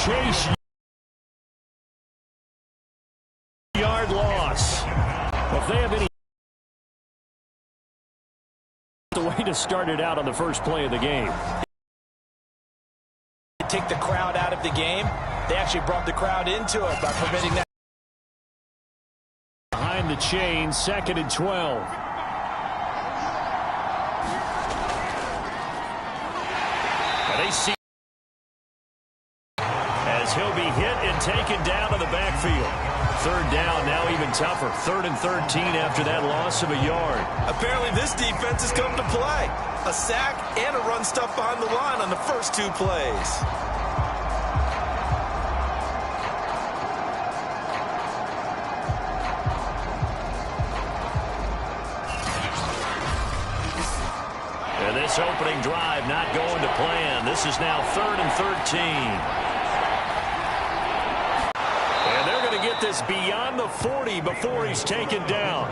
Chase yard loss. Well, if they have any the way to start it out on the first play of the game. Take the crowd out of the game. They actually brought the crowd into it by permitting that. Behind the chain, 2nd and 12. And they see as he'll be hit and taken down to the backfield. 3rd down, now even tougher. 3rd and 13 after that loss of a yard. Apparently this defense has come to play. A sack and a run stuff behind the line on the first 2 plays. And this opening drive not going to plan. This is now 3rd and 13. Get this beyond the 40 before he's taken down.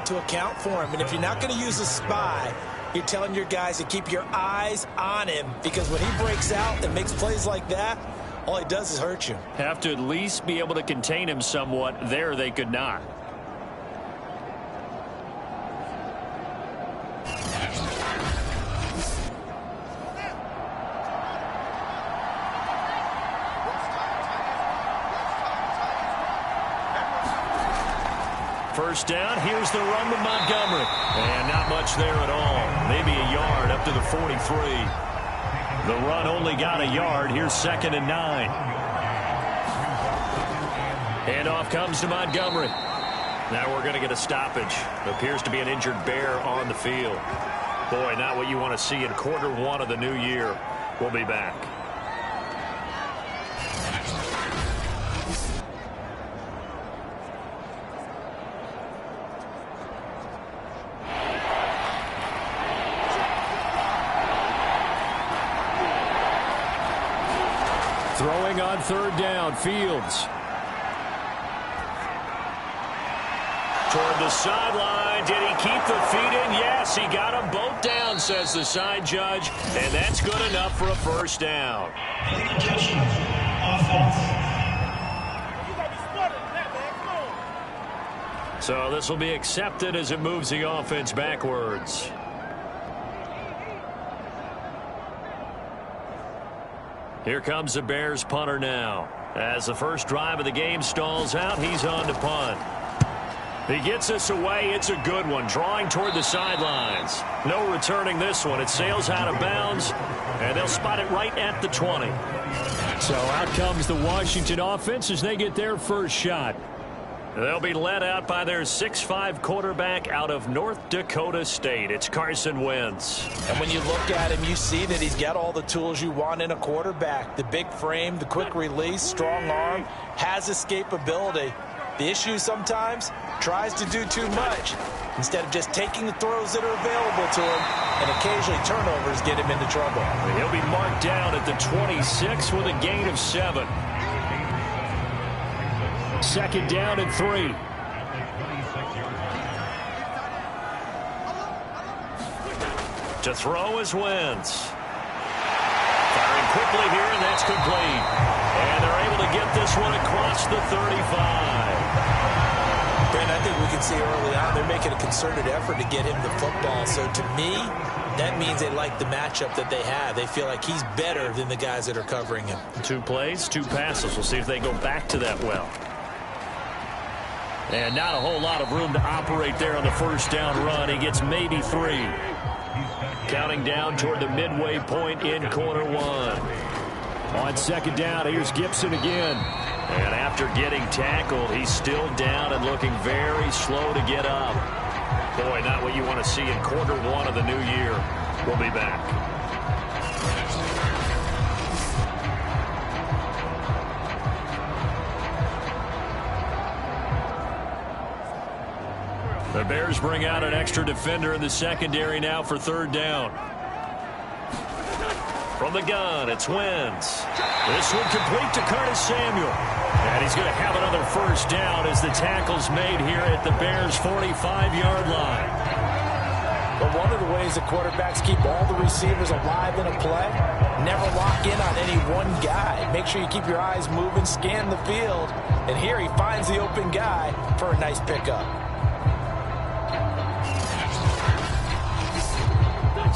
To account for him, and if you're not going to use a spy, you're telling your guys to keep your eyes on him, because when he breaks out and makes plays like that, all he does is hurt you. Have to at least be able to contain him somewhat. There they could not. First down, here's the run to Montgomery. And not much there at all. Maybe a yard up to the 43. The run only got a yard. Here's 2nd and 9. Handoff comes to Montgomery. Now we're going to get a stoppage. Appears to be an injured Bear on the field. Boy, not what you want to see in Q1 of the new year. We'll be back. Throwing on 3rd down, Fields. Toward the sideline. Did he keep the feet in? Yes, he got them both down, says the side judge. And that's good enough for a first down. So this will be accepted as it moves the offense backwards. Here comes the Bears punter now. As the first drive of the game stalls out, he's on to punt. He gets us away. It's a good one. Drawing toward the sidelines. No returning this one. It sails out of bounds, and they'll spot it right at the 20. So out comes the Washington offense as they get their first shot. They'll be led out by their 6'5" quarterback out of North Dakota State. It's Carson Wentz. And when you look at him, you see that he's got all the tools you want in a quarterback. The big frame, the quick release, strong arm, has escapability. The issue sometimes, tries to do too much instead of just taking the throws that are available to him, and occasionally turnovers get him into trouble. He'll be marked down at the 26 with a gain of 7. 2nd down and 3. To throw is Wentz. Firing quickly here, and that's complete. And they're able to get this one across the 35. Brent, I think we can see early on they're making a concerted effort to get him the football. So to me, that means they like the matchup that they have. They feel like he's better than the guys that are covering him. 2 plays, 2 passes. We'll see if they go back to that well. And not a whole lot of room to operate there on the first down run. He gets maybe 3. Counting down toward the midway point in Q1. On 2nd down, here's Gibson again. And after getting tackled, he's still down and looking very slow to get up. Boy, not what you want to see in Q1 of the new year. We'll be back. The Bears bring out an extra defender in the secondary now for 3rd down. From the gun, it's Wentz. This one complete to Curtis Samuel. And he's going to have another first down as the tackle's made here at the Bears' 45-yard line. But one of the ways the quarterbacks keep all the receivers alive in a play, never lock in on any one guy. Make sure you keep your eyes moving, scan the field. And here he finds the open guy for a nice pickup.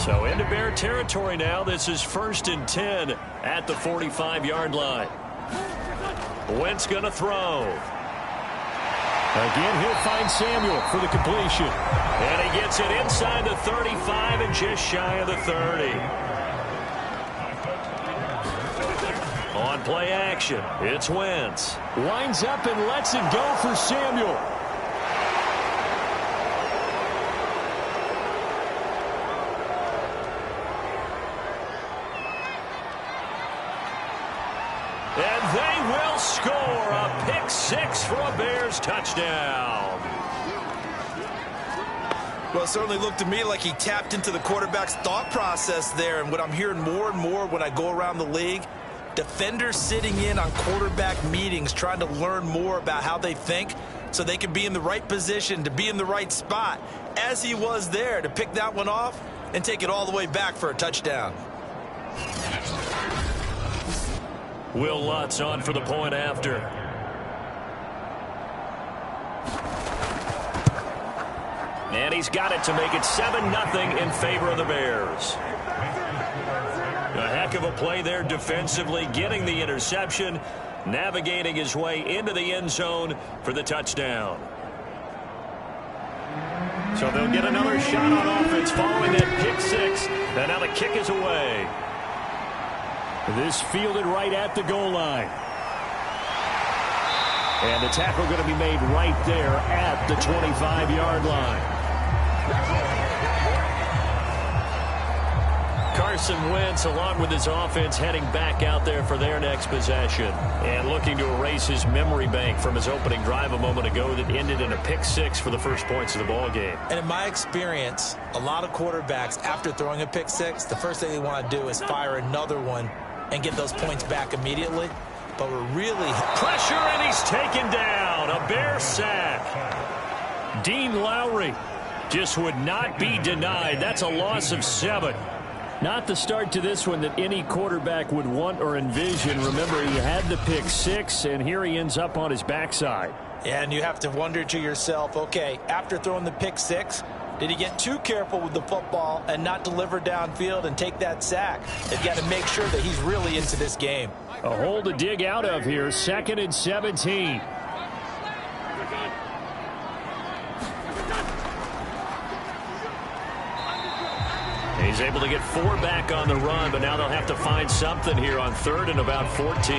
So into Bear territory now. This is 1st and 10 at the 45-yard line. Wentz going to throw. Again, he'll find Samuel for the completion. And he gets it inside the 35 and just shy of the 30. On play action, it's Wentz. Lines up and lets it go for Samuel. And they will score a pick-6 for a Bears touchdown. Well, it certainly looked to me like he tapped into the quarterback's thought process there. And what I'm hearing more and more when I go around the league, defenders sitting in on quarterback meetings trying to learn more about how they think so they can be in the right position to be in the right spot, as he was there to pick that one off and take it all the way back for a touchdown. Will Lutz on for the point after. And he's got it to make it 7-0 in favor of the Bears. A heck of a play there defensively, getting the interception, navigating his way into the end zone for the touchdown. So they'll get another shot on offense following that pick-6. And now the kick is away. This fielded right at the goal line. And the tackle going to be made right there at the 25-yard line. Carson Wentz, along with his offense, heading back out there for their next possession. And looking to erase his memory bank from his opening drive a moment ago that ended in a pick-6 for the first points of the ball game. And in my experience, a lot of quarterbacks, after throwing a pick-6, the first thing they want to do is fire another one and get those points back immediately. But we're really... Pressure, and he's taken down. A Bear sack. Dean Lowry just would not be denied. That's a loss of 7. Not the start to this one that any quarterback would want or envision. Remember, he had the pick-6, and here he ends up on his backside. Yeah, and you have to wonder to yourself, okay, after throwing the pick-6, did he get too careful with the football and not deliver downfield and take that sack? They've got to make sure that he's really into this game. A hole to dig out of here, 2nd and 17. He's able to get 4 back on the run, but now they'll have to find something here on 3rd and about 14.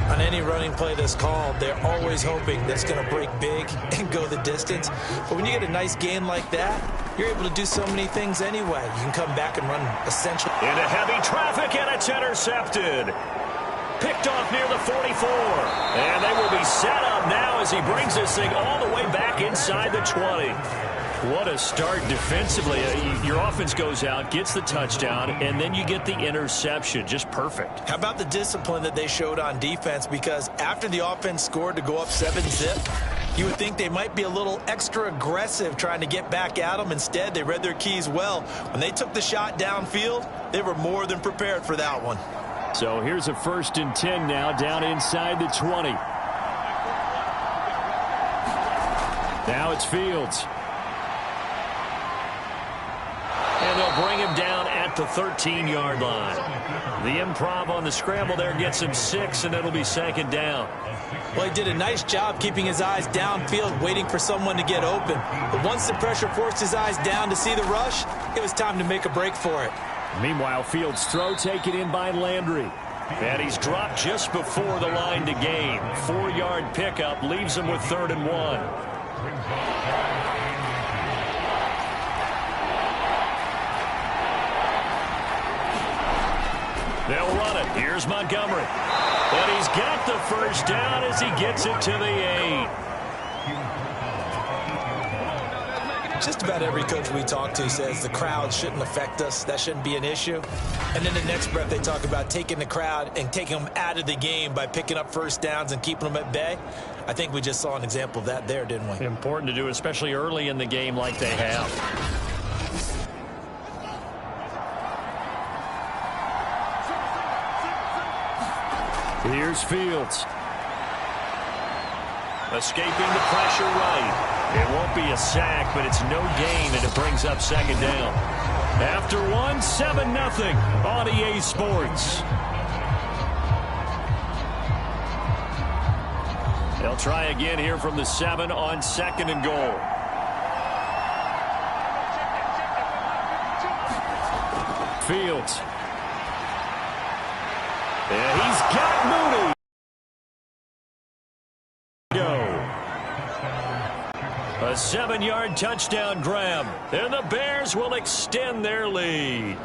On any running play that's called, they're always hoping that it's going to break big and go the distance. But when you get a nice gain like that, you're able to do so many things anyway. You can come back and run essentially. Into heavy traffic, and it's intercepted. Picked off near the 44. And they will be set up now as he brings this thing all the way back inside the 20. What a start defensively. Your offense goes out, gets the touchdown, and then you get the interception. Just perfect. How about the discipline that they showed on defense? Because after the offense scored to go up 7-zip, you would think they might be a little extra aggressive trying to get back at them. Instead, they read their keys well. When they took the shot downfield, they were more than prepared for that one. So here's a 1st and 10 now, down inside the 20. Now it's Fields. And they'll bring him down at the 13-yard line. The improv on the scramble there gets him 6, and it'll be 2nd down. Well, he did a nice job keeping his eyes downfield, waiting for someone to get open. But once the pressure forced his eyes down to see the rush, it was time to make a break for it. Meanwhile, Fields' throw taken in by Landry. And he's dropped just before the line to gain. 4-yard pickup leaves him with 3rd and 1. They'll run it. Here's Montgomery. But he's got the first down as he gets it to the 8. Just about every coach we talk to says the crowd shouldn't affect us. That shouldn't be an issue. And then the next breath they talk about taking the crowd and taking them out of the game by picking up first downs and keeping them at bay. I think we just saw an example of that there, didn't we? Important to do, especially early in the game like they have. Here's Fields. Escaping the pressure right. It won't be a sack, but it's no gain, and it brings up second down. After one, 7-0 on EA Sports. They'll try again here from the 7 on 2nd and goal. Fields. And he's got Mooney. A 7-yard touchdown grab, and the Bears will extend their lead.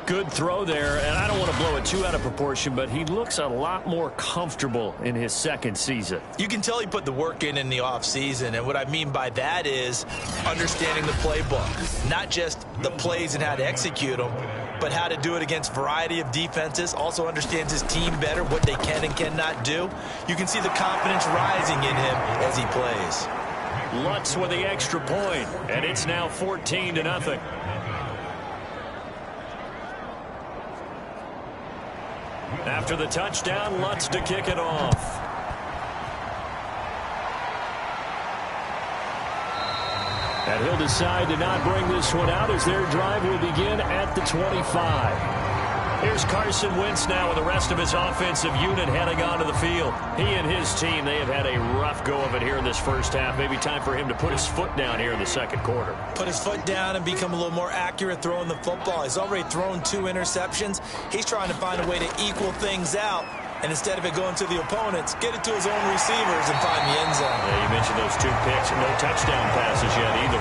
Good throw there, and I don't want to blow it too out of proportion, but he looks a lot more comfortable in his second season. You can tell he put the work in the offseason, and what I mean by that is understanding the playbook. Not just the plays and how to execute them, but how to do it against a variety of defenses. Also understands his team better, what they can and cannot do. You can see the confidence rising in him as he plays. Lutz with the extra point, and it's now 14-0. After the touchdown, Lutz to kick it off. And he'll decide to not bring this one out as their drive will begin at the 25. Here's Carson Wentz now with the rest of his offensive unit heading onto the field. He and his team, they have had a rough go of it here in this first half. Maybe time for him to put his foot down here in the second quarter. Put his foot down and become a little more accurate throwing the football. He's already thrown 2 interceptions. He's trying to find a way to equal things out. And instead of it going to the opponents, get it to his own receivers and find the end zone. Yeah, you mentioned those 2 picks and no touchdown passes yet either.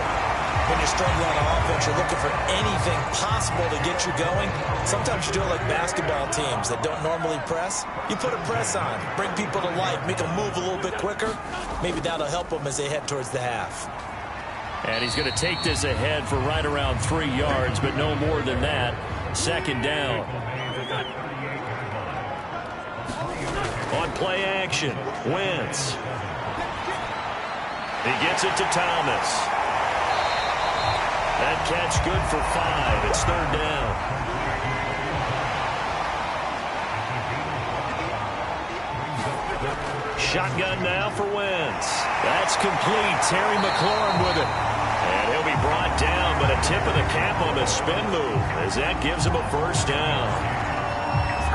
When you're struggling on offense, you're looking for anything possible to get you going. Sometimes you do it like basketball teams that don't normally press. You put a press on, bring people to life, make them move a little bit quicker. Maybe that'll help them as they head towards the half. And he's going to take this ahead for right around 3 yards, but no more than that. Second down. On play action, Wentz. He gets it to Thomas. That catch good for 5. It's third down. Shotgun now for Wentz. That's complete. Terry McLaurin with it. And he'll be brought down, but a tip of the cap on the spin move as that gives him a first down.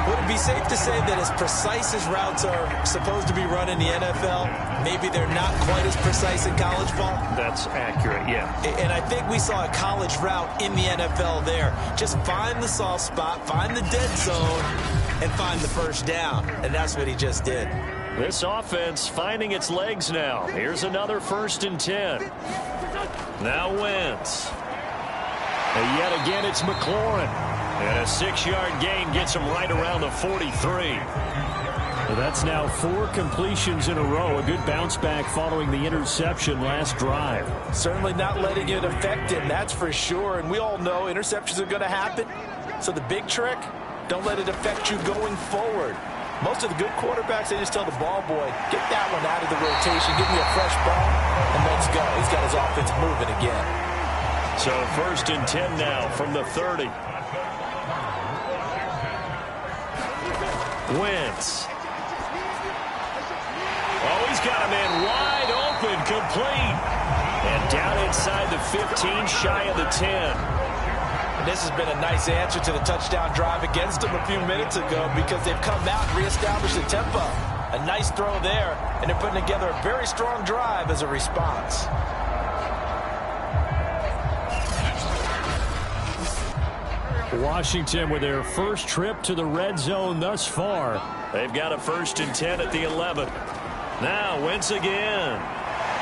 Would it be safe to say that as precise as routes are supposed to be run in the NFL, maybe they're not quite as precise in college ball? That's accurate, yeah. And I think we saw a college route in the NFL there. Just find the soft spot, find the dead zone, and find the first down. And that's what he just did. This offense finding its legs now. Here's another 1st and 10. Now Wentz. And yet again, it's McLaurin. And a 6-yard gain gets him right around the 43. Well, that's now 4 completions in a row. A good bounce back following the interception last drive. Certainly not letting it affect him, that's for sure. And we all know interceptions are going to happen. So the big trick, don't let it affect you going forward. Most of the good quarterbacks, they just tell the ball boy, get that one out of the rotation, give me a fresh ball, and let's go. He's got his offense moving again. So 1st and 10 now from the 30. Wentz. Oh, he's got a man wide open, complete. And down inside the 15, shy of the 10. And this has been a nice answer to the touchdown drive against them a few minutes ago because they've come out and reestablished the tempo. A nice throw there, and they're putting together a very strong drive as a response. Washington with their first trip to the red zone thus far. They've got a 1st and 10 at the 11. Now Wentz again.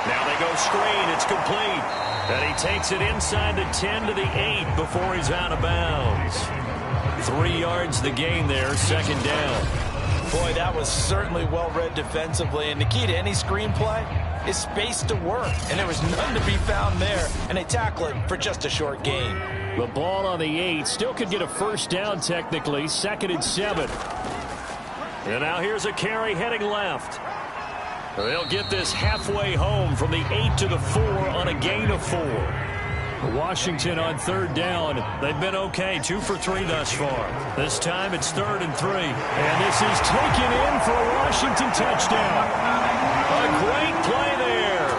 Now they go screen. It's complete. And he takes it inside the 10 to the 8 before he's out of bounds. 3 yards the gain there, second down. Boy, that was certainly well read defensively. And the key to any screenplay is space to work. And there was none to be found there. And they tackle it for just a short gain. The ball on the 8. Still could get a first down technically. 2nd and 7. And now here's a carry heading left. They'll get this halfway home from the 8 to the 4 on a gain of 4. Washington on third down. They've been okay, 2 for 3 thus far. This time it's 3rd and 3. And this is taken in for a Washington touchdown. A great play there.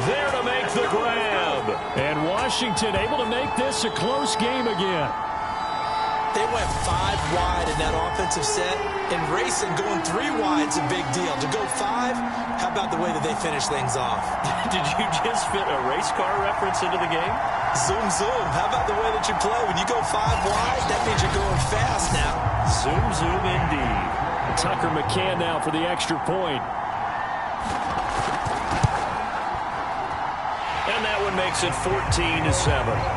There to make the grab. And Washington able to make this a close game again. They went 5 wide in that offensive set, and racing going 3 wide is a big deal. To go 5, how about the way that they finish things off? Did you just fit a race car reference into the game? Zoom, zoom. How about the way that you play? When you go 5 wide, that means you're going fast now. Zoom, zoom indeed. Tucker McCann now for the extra point. And that one makes it 14-7.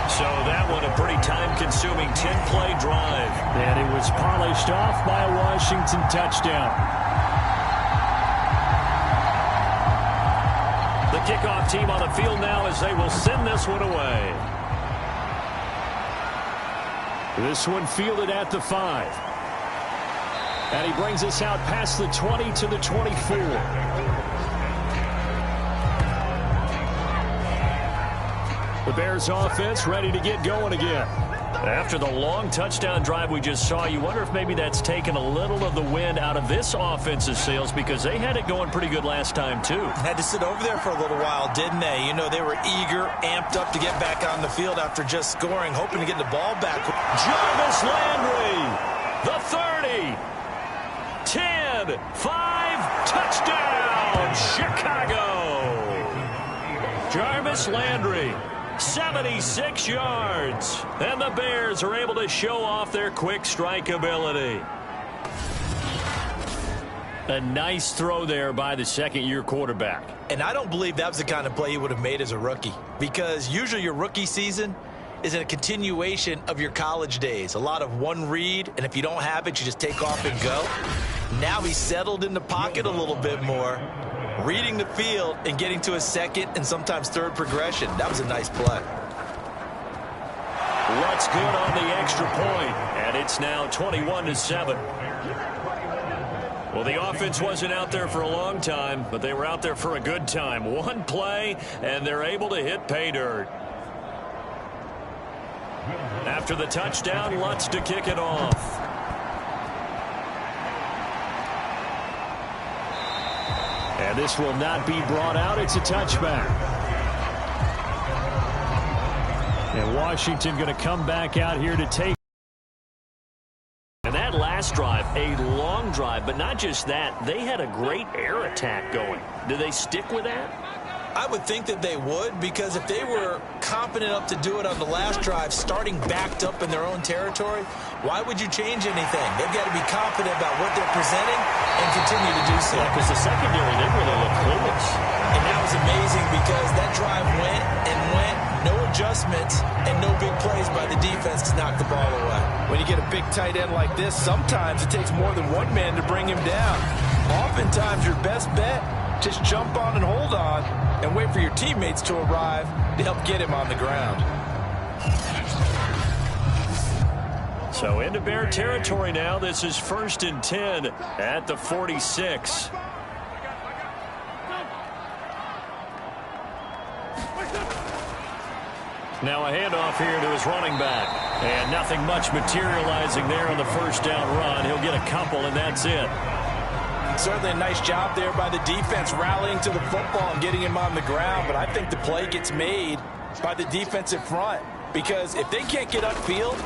So that one a pretty time-consuming 10-play drive. And it was polished off by a Washington touchdown. The kickoff team on the field now as they will send this one away. This one fielded at the 5. And he brings us out past the 20 to the 24. The Bears offense ready to get going again. After the long touchdown drive we just saw, you wonder if maybe that's taken a little of the wind out of this offense's sails, because they had it going pretty good last time too. Had to sit over there for a little while, didn't they? You know, they were eager, amped up to get back on the field after just scoring, hoping to get the ball back. Jarvis Landry, the 30, 10, 5, touchdown, Chicago. Jarvis Landry, 76 yards. And the Bears are able to show off their quick strike ability. A nice throw there by the second-year quarterback. And I don't believe that was the kind of play he would have made as a rookie, because usually your rookie season is a continuation of your college days. A lot of one read, and if you don't have it, you just take off and go. Now he's settled in the pocket a little bit more, reading the field and getting to a second and sometimes third progression. That was a nice play. What's good on the extra point, and it's now 21-7. Well, the offense wasn't out there for a long time, but they were out there for a good time. One play, and they're able to hit pay dirt. After the touchdown, Lutz to kick it off. And this will not be brought out. It's a touchback. And Washington going to come back out here to take. And that last drive, a long drive, but not just that. They had a great air attack going. Do they stick with that? I would think that they would, because if they were confident enough to do it on the last drive, starting backed up in their own territory, why would you change anything? They've got to be confident about what they're presenting and continue to do so. Because the secondary, they really look clueless. And that was amazing, because that drive went and went, no adjustments, and no big plays by the defense to knock the ball away. When you get a big tight end like this, sometimes it takes more than one man to bring him down. Oftentimes, your best bet, just jump on and hold on and wait for your teammates to arrive to help get him on the ground. So into Bear territory now. This is 1st and 10 at the 46. Now a handoff here to his running back. And nothing much materializing there on the first down run. He'll get a couple, and that's it. Certainly a nice job there by the defense, rallying to the football and getting him on the ground. But I think the play gets made by the defensive front, because if they can't get upfield,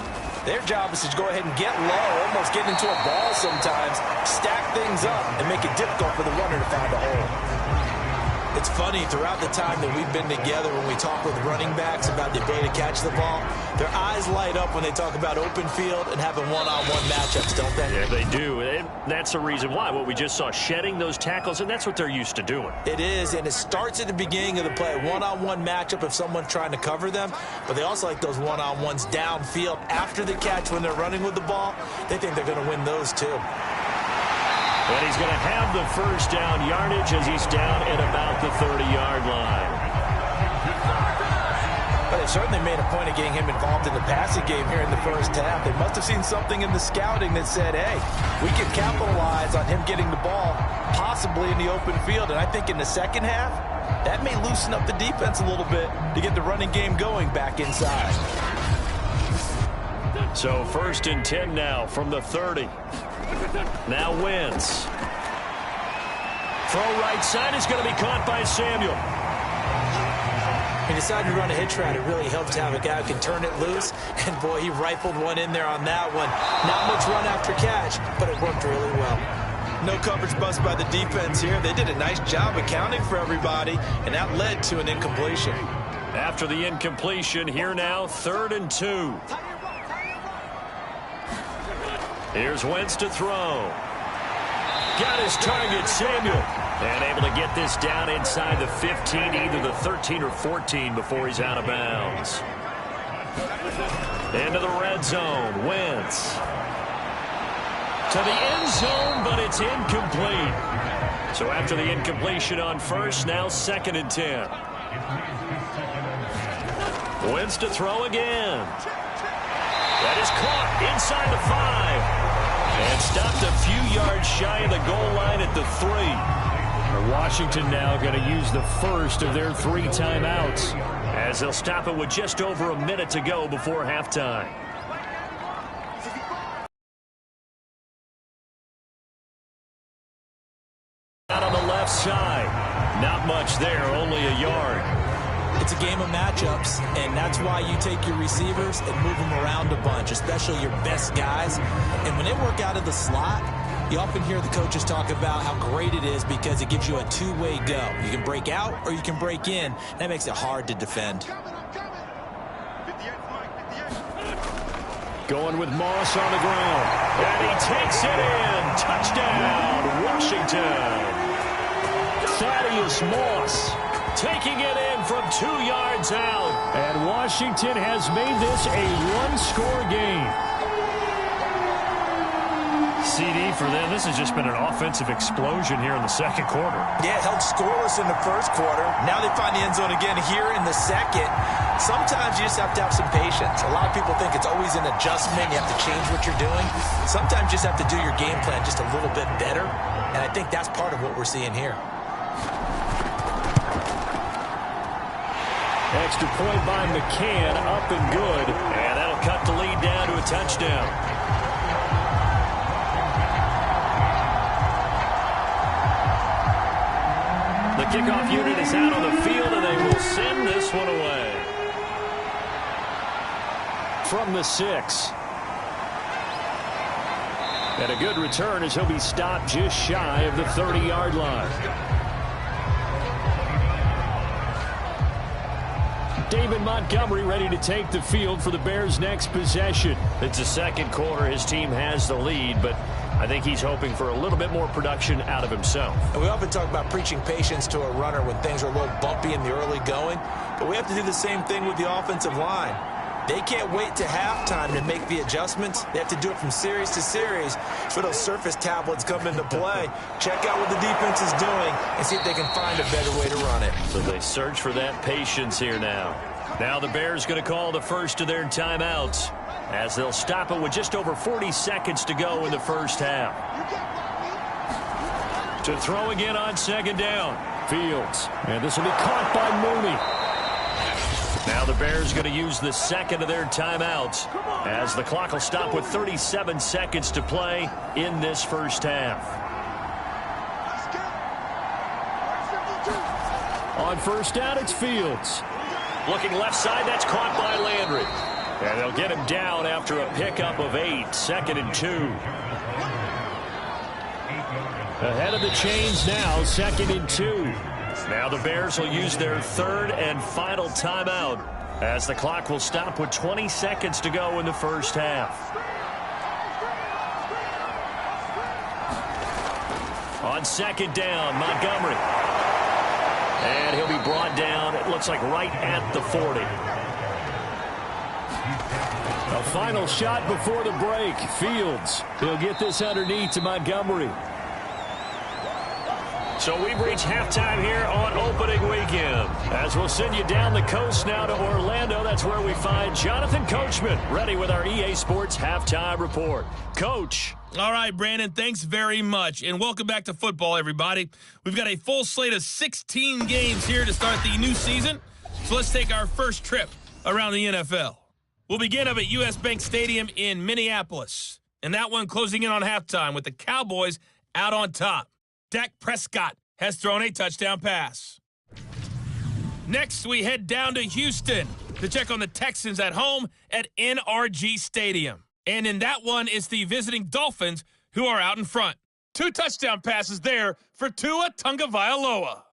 their job is to go ahead and get low, almost get into a ball sometimes, stack things up, and make it difficult for the runner to find a hole. It's funny, throughout the time that we've been together, when we talk with running backs about the ability to catch the ball, their eyes light up when they talk about open field and having one-on-one matchups, don't they? Yeah, they do. And that's the reason why. What we just saw, shedding those tackles, and that's what they're used to doing. It is, and it starts at the beginning of the play. One-on-one matchup if someone's trying to cover them, but they also like those one-on-ones downfield after the catch when they're running with the ball. They think they're going to win those too. And he's going to have the first down yardage as he's down at about the 30-yard line. But they certainly made a point of getting him involved in the passing game here in the first half. They must have seen something in the scouting that said, hey, we can capitalize on him getting the ball, possibly in the open field. And I think in the second half, That may loosen up the defense a little bit to get the running game going back inside. So 1st and 10 now from the 30. Now Wentz. Throw right side is going to be caught by Samuel. He decided to run a hitch route. It really helps to have a guy who can turn it loose. And, boy, he rifled one in there on that one. Not much run after catch, but it worked really well. No coverage bust by the defense here. They did a nice job accounting for everybody, and that led to an incompletion. After the incompletion, here now, 3rd and 2. Here's Wentz to throw. Got his target, Samuel. And able to get this down inside the 15, either the 13 or 14 before he's out of bounds. Into the red zone, Wentz. To the end zone, but it's incomplete. So after the incompletion on 1st, now 2nd and 10. Wentz to throw again. That is caught inside the 5. And stopped a few yards shy of the goal line at the 3. Washington now going to use the first of their 3 timeouts, as they'll stop it with just over a minute to go before halftime. Out on the left side. Not much there, only a yard. It's a game of matchups, and that's why you take your receivers and move them around a bunch, especially your best guys. And when they work out of the slot, you often hear the coaches talk about how great it is because it gives you a two-way go. You can break out or you can break in. That makes it hard to defend. going with Moss on the ground. And he takes it in. Touchdown, Washington. Thaddeus Moss taking it in from 2 yards out. And Washington has made this a one-score game. CD for them. This has just been an offensive explosion here in the second quarter. Yeah, it held scoreless in the first quarter. Now they find the end zone again here in the second. Sometimes you just have to have some patience. A lot of people think it's always an adjustment. You have to change what you're doing. Sometimes you just have to do your game plan just a little bit better. And I think that's part of what we're seeing here. Extra point by McCann, up and good. And that'll cut the lead down to a touchdown. The kickoff unit is out on the field, and they will send this one away. From the 6. And a good return as he'll be stopped just shy of the 30-yard line. David Montgomery ready to take the field for the Bears' next possession. It's the second quarter. His team has the lead, but I think he's hoping for a little bit more production out of himself. And we often talk about preaching patience to a runner when things are a little bumpy in the early going, but we have to do the same thing with the offensive line. They can't wait to halftime to make the adjustments. They have to do it from series to series. So those surface tablets come into play. Check out what the defense is doing and see if they can find a better way to run it. So they search for that patience here now. Now the Bears going to call the first of their timeouts as they'll stop it with just over 40 seconds to go in the first half. To throw again on second down. Fields. And this will be caught by Mooney. Now the Bears going to use the second of their timeouts as the clock will stop with 37 seconds to play in this first half. On first down, it's Fields. Looking left side, that's caught by Landry. And they'll get him down after a pickup of 8, 2nd and 2. Ahead of the chains now, 2nd and 2. Now the Bears will use their third and final timeout as the clock will stop with 20 seconds to go in the first half. On second down, Montgomery. And he'll be brought down, it looks like right at the 40. A final shot before the break. Fields. He'll get this underneath to Montgomery. So we've reached halftime here on opening weekend. As we'll send you down the coast now to Orlando, that's where we find Jonathan Coachman ready with our EA Sports Halftime Report. Coach. All right, Brandon, thanks very much. And welcome back to football, everybody. We've got a full slate of 16 games here to start the new season. So let's take our first trip around the NFL. We'll begin up at US Bank Stadium in Minneapolis. And that one closing in on halftime with the Cowboys out on top. Dak Prescott has thrown a touchdown pass. Next, we head down to Houston to check on the Texans at home at NRG Stadium. And in that one, it's the visiting Dolphins who are out in front. 2 touchdown passes there for Tua Tagovailoa.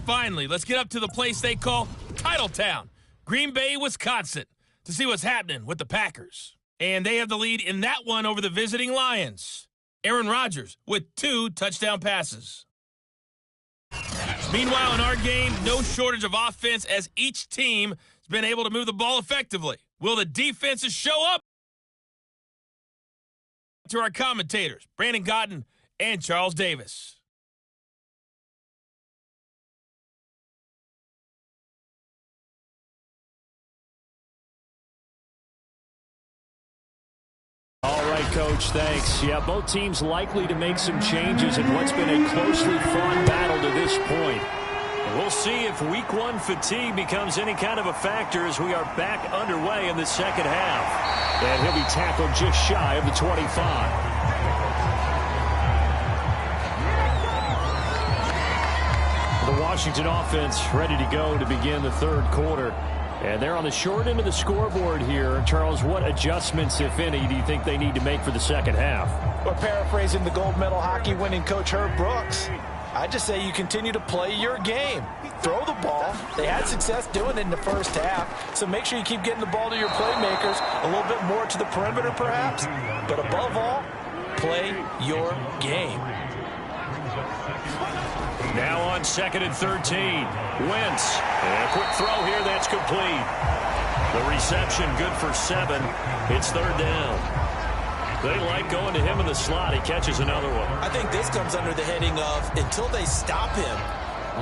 Finally, let's get up to the place they call Titletown, Green Bay, Wisconsin, to see what's happening with the Packers. And they have the lead in that one over the visiting Lions. Aaron Rodgers with 2 touchdown passes. Meanwhile, in our game, no shortage of offense as each team has been able to move the ball effectively. Will the defenses show up? To our commentators, Brandon Gaudin and Charles Davis. All right, Coach, thanks. Yeah, both teams likely to make some changes in what's been a closely fought battle to this point. We'll see if Week 1 fatigue becomes any kind of a factor as we are back underway in the second half. And he'll be tackled just shy of the 25. The Washington offense ready to go to begin the third quarter. And they're on the short end of the scoreboard here. Charles, what adjustments, if any, do you think they need to make for the second half? Well, paraphrasing the gold medal hockey winning coach Herb Brooks, I just say you continue to play your game. Throw the ball. They had success doing it in the first half, so make sure you keep getting the ball to your playmakers, a little bit more to the perimeter perhaps, but above all, play your game. Now on 2nd and 13. Wentz. And a quick throw here. That's complete. The reception good for 7. It's 3rd down. They like going to him in the slot. He catches another one. I think this comes under the heading of until they stop him,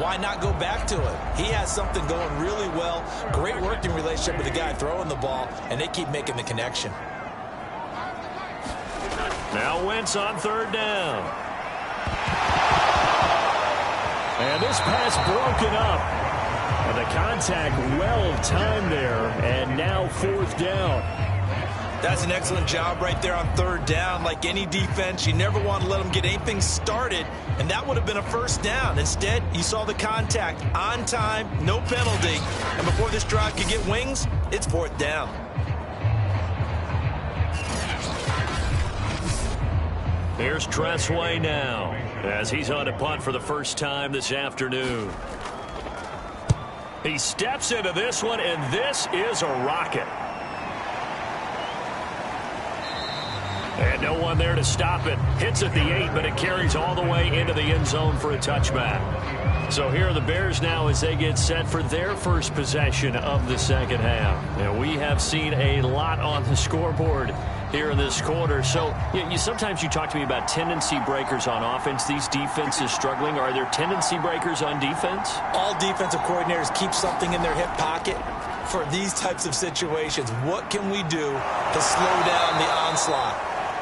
why not go back to it? He has something going really well. Great working relationship with the guy throwing the ball, and they keep making the connection. Now Wentz on 3rd down. And this pass broken up. And the contact well timed there. And now 4th down. That's an excellent job right there on 3rd down. Like any defense, you never want to let them get anything started. And that would have been a 1st down. Instead, you saw the contact on time, no penalty. And before this drive could get wings, it's 4th down. Here's Tressway now, as he's on a punt for the first time this afternoon. He steps into this one, and this is a rocket. And no one there to stop it. Hits at the 8, but it carries all the way into the end zone for a touchback. So here are the Bears now as they get set for their first possession of the second half. And we have seen a lot on the scoreboard here in this quarter. So sometimes you talk to me about tendency breakers on offense. These defenses struggling. Are there tendency breakers on defense? All defensive coordinators keep something in their hip pocket for these types of situations. What can we do to slow down the onslaught?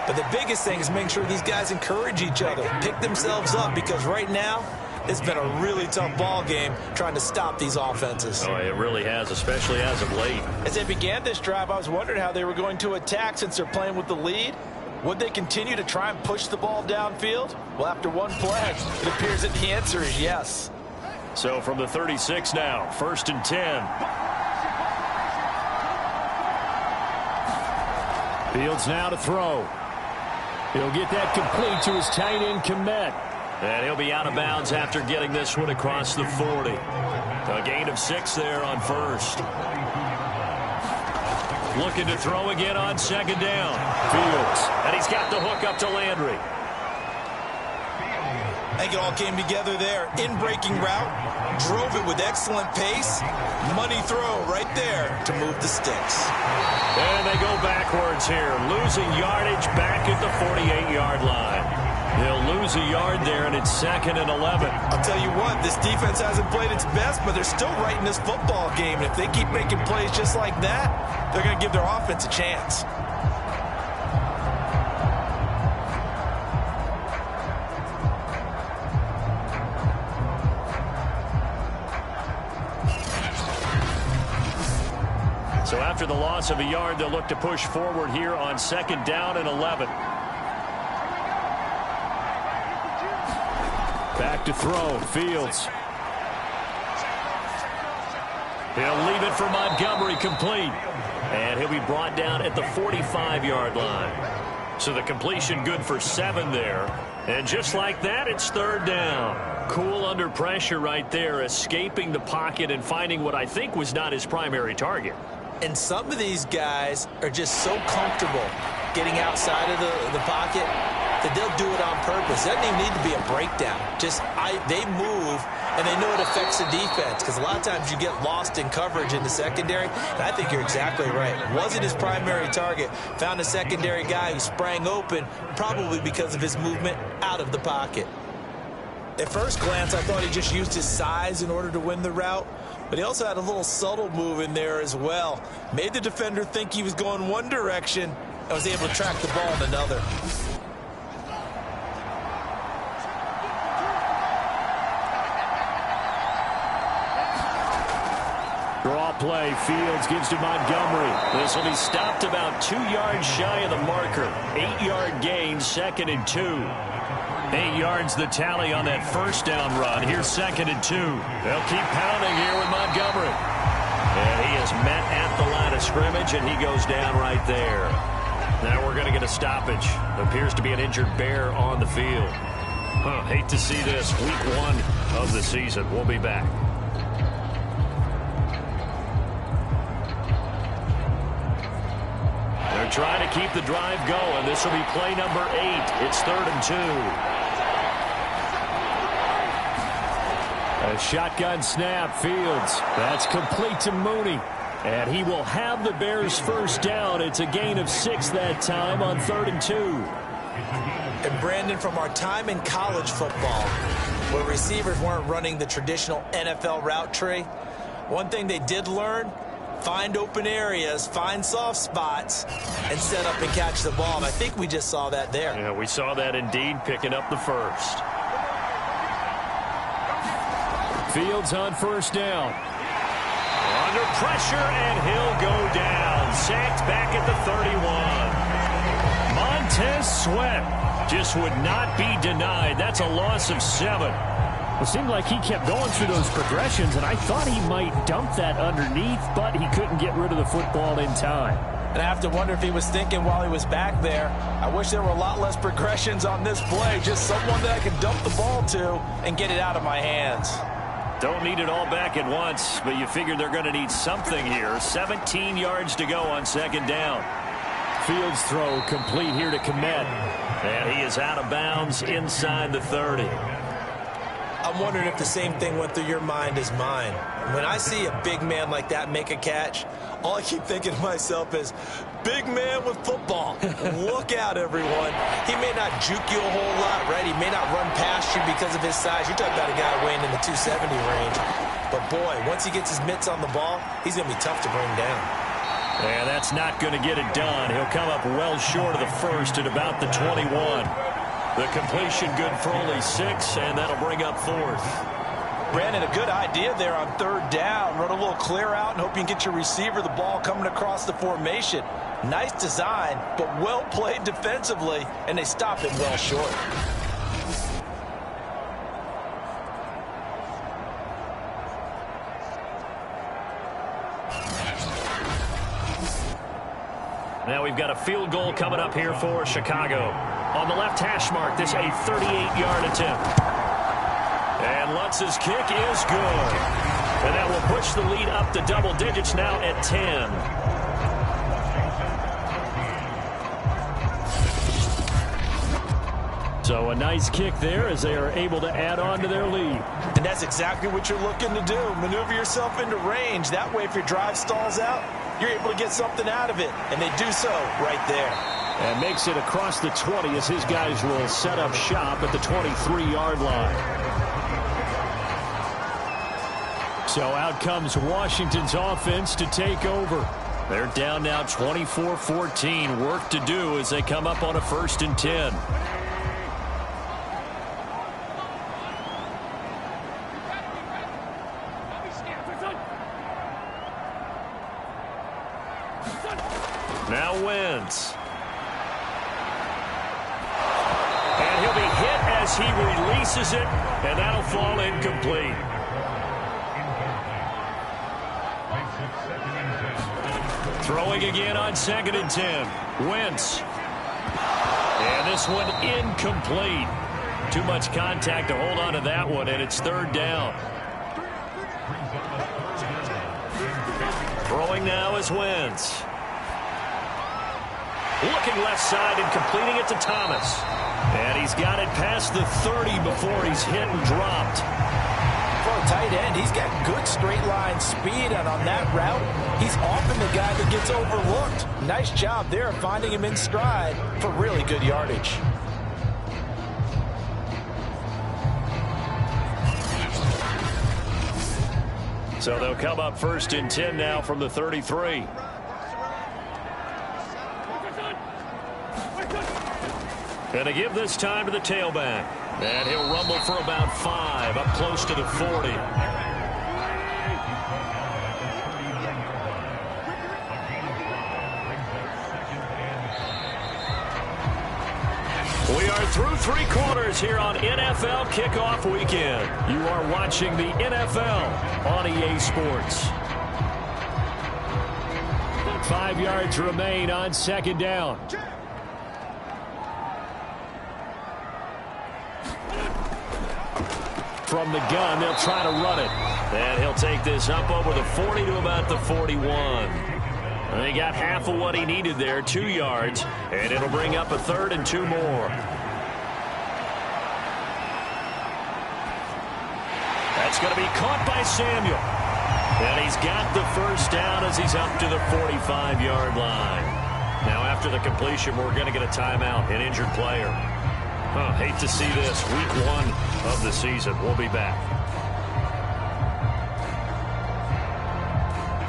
But the biggest thing is making sure these guys encourage each other, pick themselves up, because right now it's been a really tough ball game trying to stop these offenses. Oh, it really has, especially as of late. As they began this drive, I was wondering how they were going to attack since they're playing with the lead. Would they continue to try and push the ball downfield? Well, after one play, it appears that the answer is yes. So from the 36 now, 1st and 10. Fields now to throw. He'll get that complete to his tight end, Kmet. And he'll be out of bounds after getting this one across the 40. A gain of 6 there on 1st. Looking to throw again on 2nd down. Fields. And he's got the hook up to Landry. I think it all came together there. In-breaking route. Drove it with excellent pace. Money throw right there to move the sticks. And they go backwards here. Losing yardage back at the 48-yard line. They'll lose a yard there, and it's 2nd and 11. I'll tell you what, this defense hasn't played its best, but they're still right in this football game. And if they keep making plays just like that, they're going to give their offense a chance. So after the loss of a yard, they'll look to push forward here on 2nd down and 11. Back to throw. Fields. He'll leave it for Montgomery, complete. And he'll be brought down at the 45-yard line. So the completion good for 7 there. And just like that, it's 3rd down. Cool under pressure right there, escaping the pocket and finding what I think was not his primary target. And some of these guys are just so comfortable getting outside of the pocket that they'll do it on purpose. It doesn't even need to be a breakdown. They move, and they know it affects the defense, because a lot of times you get lost in coverage in the secondary, and I think you're exactly right. Wasn't his primary target. Found a secondary guy who sprang open, probably because of his movement out of the pocket. At first glance, I thought he just used his size in order to win the route, but he also had a little subtle move in there as well. Made the defender think he was going one direction and was able to track the ball in another. Draw play. Fields gives to Montgomery. This will be stopped about 2 yards shy of the marker. 8-yard gain, 2nd and 2. 8 yards the tally on that first down run. Here's 2nd and 2. They'll keep pounding here with Montgomery. And he is met at the line of scrimmage, and he goes down right there. Now we're going to get a stoppage. Appears to be an injured Bear on the field. Hate to see this. Week 1 of the season. We'll be back. They're trying to keep the drive going. This will be play number 8. It's 3rd and 2. A shotgun snap. Fields. That's complete to Mooney. And he will have the Bears first down. It's a gain of 6 that time on 3rd and 2. And Brandon, from our time in college football, where receivers weren't running the traditional NFL route tree, one thing they did learn: find open areas, find soft spots, and set up and catch the ball. And I think we just saw that there. Yeah, we saw that indeed, picking up the first. Fields on first down. Under pressure, and he'll go down. Sacked back at the 31. Montez Sweat just would not be denied. That's a loss of 7. It seemed like he kept going through those progressions, and I thought he might dump that underneath, but he couldn't get rid of the football in time. And I have to wonder if he was thinking while he was back there, I wish there were a lot less progressions on this play. Just someone that I could dump the ball to and get it out of my hands. Don't need it all back at once, but you figure they're going to need something here. 17 yards to go on 2nd down. Fields throw complete here to Kmet. And he is out of bounds inside the 30. I'm wondering if the same thing went through your mind as mine. When I see a big man like that make a catch, all I keep thinking to myself is, big man with football. Look out, everyone. He may not juke you a whole lot, right? He may not run past you because of his size. You're talking about a guy weighing in the 270 range. But, boy, once he gets his mitts on the ball, he's going to be tough to bring down. And that's not going to get it done. He'll come up well short of the first at about the 21. The completion good for only 6, and that'll bring up 4th. Brandon, a good idea there on 3rd down. Run a little clear out and hope you can get your receiver the ball coming across the formation. Nice design, but well played defensively, and they stop it well short. Now we've got a field goal coming up here for Chicago. On the left hash mark, this a 38-yard attempt. And Lutz's kick is good. And that will push the lead up to double digits now at 10. So a nice kick there as they are able to add on to their lead. And that's exactly what you're looking to do. Maneuver yourself into range. That way, if your drive stalls out, you're able to get something out of it. And they do so right there. And makes it across the 20 as his guys will set up shop at the 23-yard line. So out comes Washington's offense to take over. They're down now 24-14. Work to do as they come up on a 1st and 10. Now Wentz. And he'll be hit as he releases it, and that'll fall incomplete. Throwing again on 2nd and 10. Wentz. And this one incomplete. Too much contact to hold on to that one, and it's 3rd down. Throwing now is Wentz. Looking left side and completing it to Thomas. And he's got it past the 30 before he's hit and dropped. For a tight end, he's got good straight line speed, and on that route, he's often the guy that gets overlooked. Nice job there of finding him in stride for really good yardage. So they'll come up 1st and 10 now from the 33. And to give this time to the tailback. And he'll rumble for about 5, up close to the 40. We are through 3 quarters here on NFL Kickoff Weekend. You are watching the NFL on EA Sports. 5 yards remain on 2nd down. From the gun, they'll try to run it. And he'll take this up over the 40 to about the 41. And he got half of what he needed there, 2 yards. And it'll bring up a 3rd and 2 more. That's going to be caught by Samuel. And he's got the 1st down as he's up to the 45-yard line. Now after the completion, we're going to get a timeout, an injured player. Hate to see this. Week 1 of the season. We'll be back.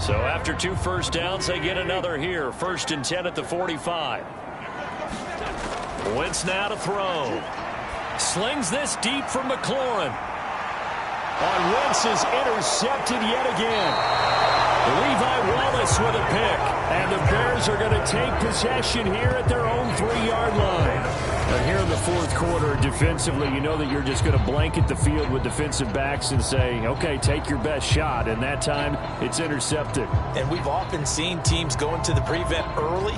So after 2 1st downs, they get another here. 1st and 10 at the 45. Wentz now to throw. Slings this deep for McLaurin. On Wentz is intercepted yet again. Levi Wallace with a pick. And the Bears are going to take possession here at their own 3-yard line. And here in the 4th quarter, defensively, you know that you're just going to blanket the field with defensive backs and say, okay, take your best shot. And that time, it's intercepted. And we've often seen teams go into the prevent early,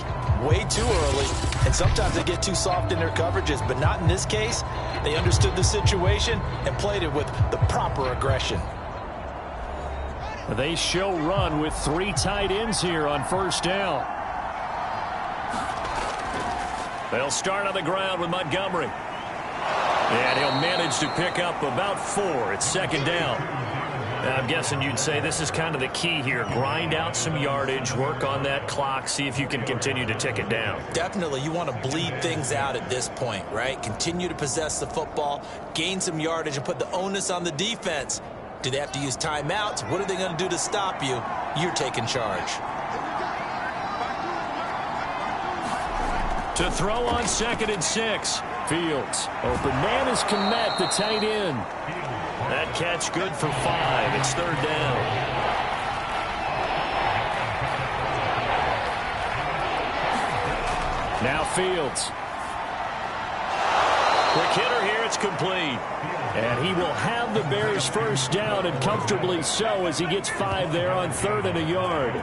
way too early, and sometimes they get too soft in their coverages. But not in this case. They understood the situation and played it with the proper aggression. They show run with 3 tight ends here on 1st down. They'll start on the ground with Montgomery. And he'll manage to pick up about 4. It's 2nd down. I'm guessing you'd say this is kind of the key here. Grind out some yardage, work on that clock, see if you can continue to tick it down. Definitely, you want to bleed things out at this point, right? Continue to possess the football, gain some yardage, and put the onus on the defense. Do they have to use timeouts? What are they going to do to stop you? You're taking charge. To throw on 2nd and 6. Fields. Open man is Kmet, the tight end. That catch good for 5. It's 3rd down. Now Fields. Quick hitter here. It's complete. And he will have the Bears 1st down, and comfortably so, as he gets 5 there on 3rd and a yard.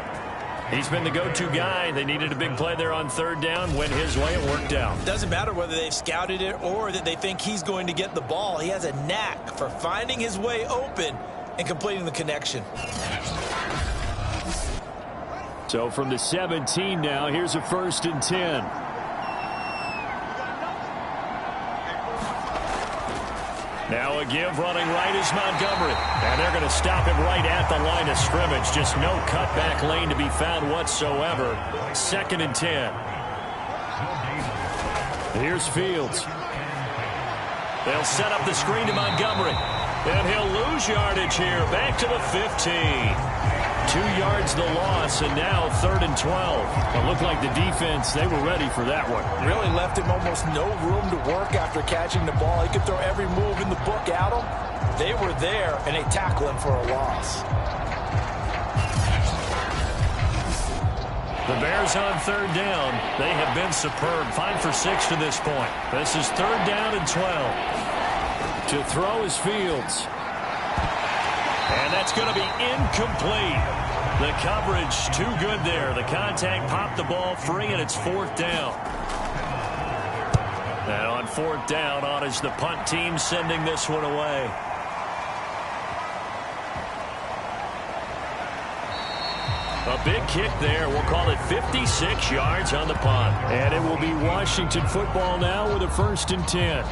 He's been the go-to guy. They needed a big play there on 3rd down. Went his way. It worked out. Doesn't matter whether they've scouted it or that they think he's going to get the ball. He has a knack for finding his way open and completing the connection. So from the 17 now, here's a 1st and 10. Now a give running right is Montgomery. And they're going to stop him right at the line of scrimmage. Just no cutback lane to be found whatsoever. 2nd and 10. Here's Fields. They'll set up the screen to Montgomery. And he'll lose yardage here. Back to the 15. 2 yards the loss, and now 3rd and 12. It looked like the defense, they were ready for that one. Really left him almost no room to work after catching the ball. He could throw every move in the book at him. They were there, and they tackle him for a loss. The Bears on 3rd down. They have been superb. 5 for 6 to this point. This is 3rd down and 12. To throw is Fields. And that's going to be incomplete. The coverage too good there. The contact popped the ball free, and it's 4th down. And on 4th down, on is the punt team sending this one away. A big kick there. We'll call it 56 yards on the punt. And it will be Washington football now with a 1st and 10.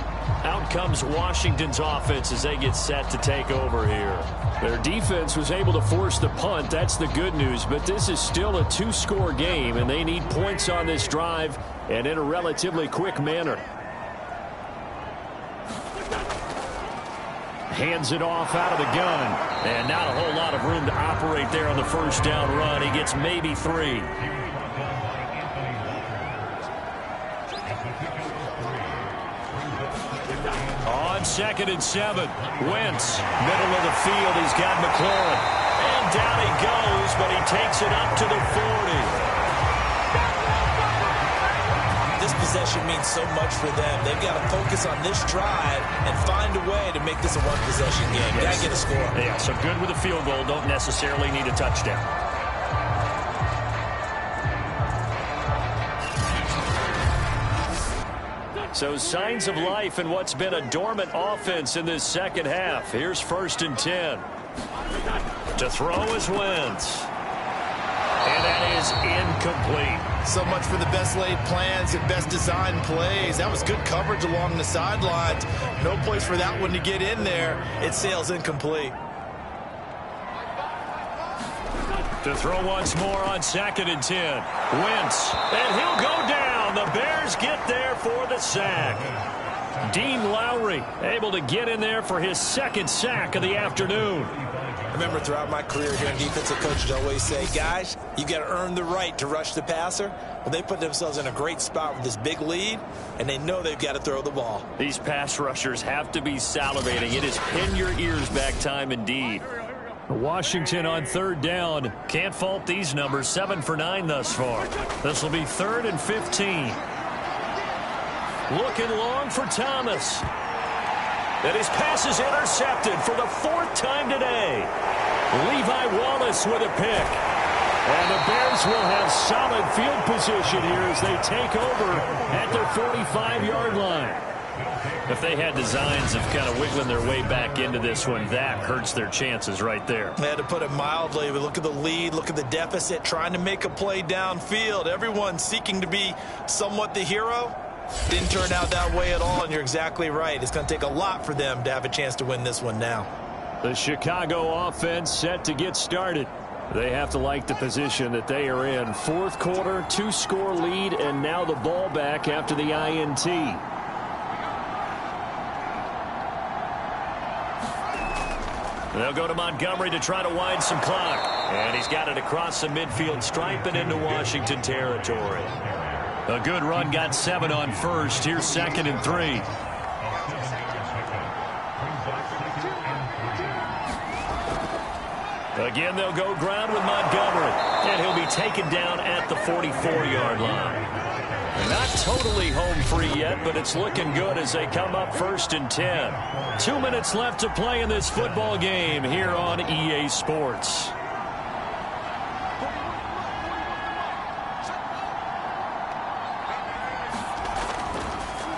Out comes Washington's offense as they get set to take over here. Their defense was able to force the punt. That's the good news. But this is still a 2-score game, and they need points on this drive and in a relatively quick manner. Hands it off out of the gun. And not a whole lot of room to operate there on the 1st down run. He gets maybe 3. On 2nd and 7. Wentz, middle of the field. He's got McLaurin. And down he goes, but he takes it up to the 40. This possession means so much for them. They've got to focus on this drive and find a way to make this a one-possession game. Got to get a score. Yeah, so good with a field goal. Don't necessarily need a touchdown. So signs of life in what's been a dormant offense in this second half. Here's 1st and 10. To throw is Wentz. And that is incomplete. So much for the best laid plans and best designed plays. That was good coverage along the sidelines. No place for that one to get in there. It sails incomplete. To throw once more on 2nd and 10. Wentz. And he'll go down. The Bears get there for the sack. Dean Lowry able to get in there for his 2nd sack of the afternoon. I remember throughout my career hearing defensive coaches always say, guys, you got to earn the right to rush the passer. Well, they put themselves in a great spot with this big lead, and they know they've got to throw the ball. These pass rushers have to be salivating. It is pin your ears back time indeed. Washington on 3rd down. Can't fault these numbers. 7 for 9 thus far. This will be 3rd and 15. Looking long for Thomas. And his pass is intercepted for the 4th time today. Levi Wallace with a pick. And the Bears will have solid field position here as they take over at their 45-yard line. If they had designs of kind of wiggling their way back into this one, that hurts their chances right there. They had to put it mildly. But look at the lead, look at the deficit, trying to make a play downfield. Everyone seeking to be somewhat the hero. Didn't turn out that way at all, and you're exactly right. It's going to take a lot for them to have a chance to win this one now. The Chicago offense set to get started. They have to like the position that they are in. 4th quarter, 2-score lead, and now the ball back after the INT. They'll go to Montgomery to try to wind some clock. And he's got it across the midfield stripe and into Washington territory. A good run got 7 on 1st. Here's 2nd and 3. Again, they'll go ground with Montgomery. And he'll be taken down at the 44-yard line. Not totally home free yet, but it's looking good as they come up 1st and 10. 2 minutes left to play in this football game here on EA Sports.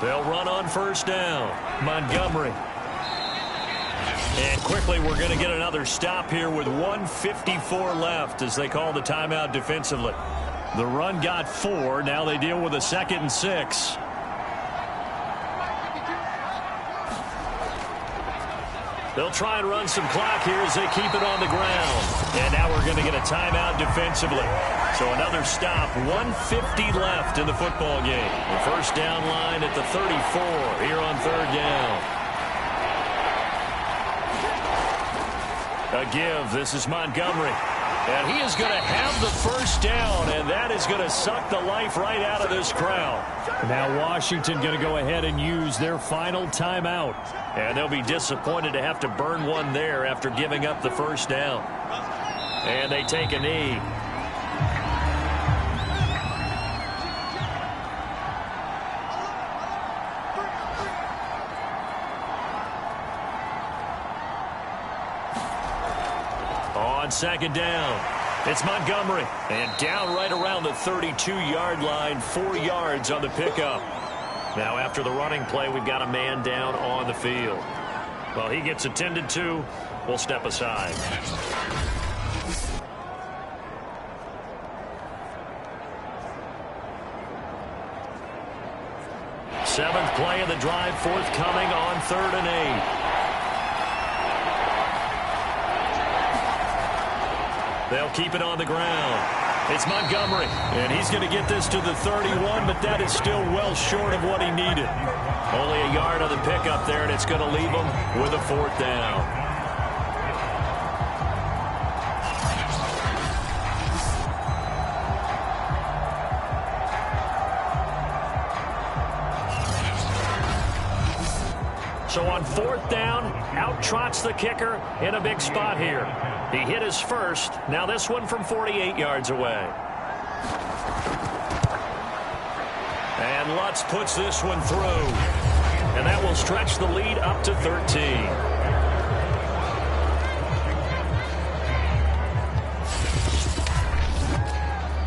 They'll run on 1st down. Montgomery. And quickly we're going to get another stop here with 1:54 left as they call the timeout defensively. The run got 4. Now they deal with a 2nd and 6. They'll try and run some clock here as they keep it on the ground. And now we're going going to get a timeout defensively. So another stop, 1:50 left in the football game. The first down line at the 34 here on third down. A give. This is Montgomery. And he is going to have the first down, and that is going to suck the life right out of this crowd. Now Washington going to go ahead and use their final timeout. And they'll be disappointed to have to burn one there after giving up the first down. And they take a knee. On second down, it's Montgomery. And down right around the 32-yard line, 4 yards on the pickup. Now after the running play, we've got a man down on the field. Well, he gets attended to. We'll step aside. Seventh play of the drive forthcoming on 3rd and 8. They'll keep it on the ground. It's Montgomery, and he's going to get this to the 31, but that is still well short of what he needed. Only a yard on the pickup there, and it's going to leave him with a 4th down. So on 4th down, out trots the kicker in a big spot here. He hit his first. Now this one from 48 yards away. And Lutz puts this one through. And that will stretch the lead up to 13.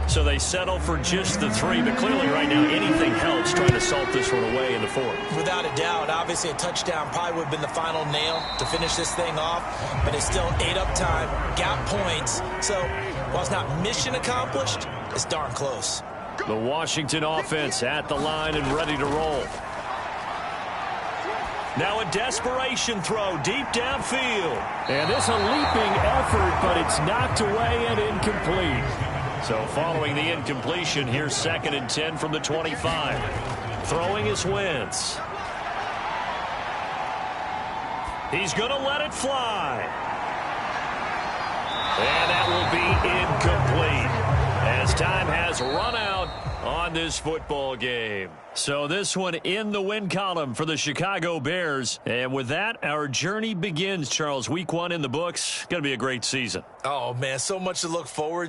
So they settle for just the 3, but clearly right now anything helps trying to salt this one away in the 4th. Without a doubt, obviously a touchdown probably would have been the final nail to finish this thing off, but it's still ate up time, got points. So while it's not mission accomplished, it's darn close. The Washington offense at the line and ready to roll. Now a desperation throw deep downfield. And this a leaping effort, but it's knocked away and incomplete. So following the incompletion, here's 2nd and 10 from the 25. Throwing is Wentz. He's going to let it fly. And that will be incomplete as time has run out on this football game. So this one in the win column for the Chicago Bears. And with that, our journey begins, Charles. Week 1 in the books. Going to be a great season. Oh, man, so much to look forward